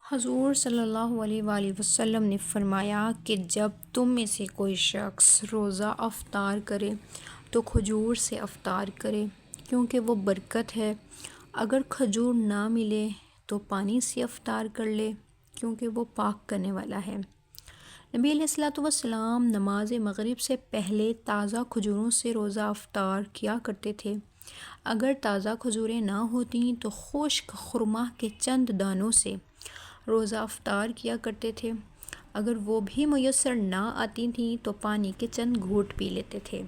حضور صلی اللہ علیہ وآلہ وسلم نے فرمایا کہ جب تم میں سے کوئی شخص روزہ افطار کرے تو کھجور سے افطار کرے، کیونکہ وہ برکت ہے۔ اگر کھجور نہ ملے تو پانی سے افطار کر لے، کیونکہ وہ پاک کرنے والا ہے۔ نبی علیہ الصلوۃ والسلام نماز مغرب سے پہلے تازہ کھجوروں سے روزہ افطار کیا کرتے تھے۔ اگر تازہ کھجوریں نہ ہوتیں تو خشک خرما کے چند دانوں سے روزہ افطار کیا کرتے تھے۔ اگر وہ بھی میسر نہ آتی تھیں تو پانی کے چند گھونٹ پی لیتے تھے۔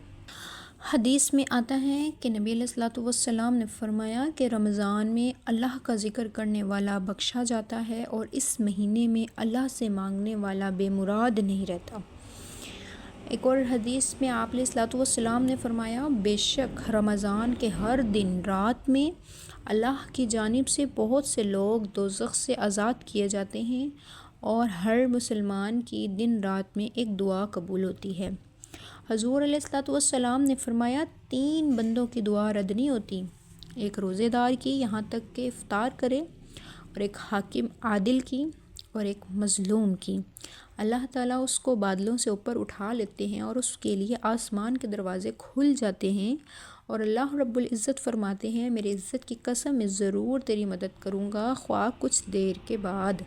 حدیث میں آتا ہے کہ نبی علیہ الصلوۃ والسلام نے فرمایا کہ رمضان میں اللہ کا ذکر کرنے والا بخشا جاتا ہے، اور اس مہینے میں اللہ سے مانگنے والا بے مراد نہیں رہتا۔ ایک اور حدیث میں آپ علیہ الصلوۃ والسلام نے فرمایا، بے شک رمضان کے ہر دن رات میں اللہ کی جانب سے بہت سے لوگ دوزخ سے آزاد کیے جاتے ہیں، اور ہر مسلمان کی دن رات میں ایک دعا قبول ہوتی ہے۔ حضور علیہ الصلوۃ والسلام نے فرمایا، 3 بندوں کی دعا رد نہیں ہوتی، ایک روزے دار کی یہاں تک کہ افطار کرے، اور ایک حاکم عادل کی، اور ایک مظلوم کی۔ اللہ تعالیٰ اس کو بادلوں سے اوپر اٹھا لیتے ہیں اور اس کے لیے آسمان کے دروازے کھل جاتے ہیں، اور اللہ رب العزت فرماتے ہیں، میرے عزت کی قسم میں ضرور تیری مدد کروں گا، خواہ کچھ دیر کے بعد۔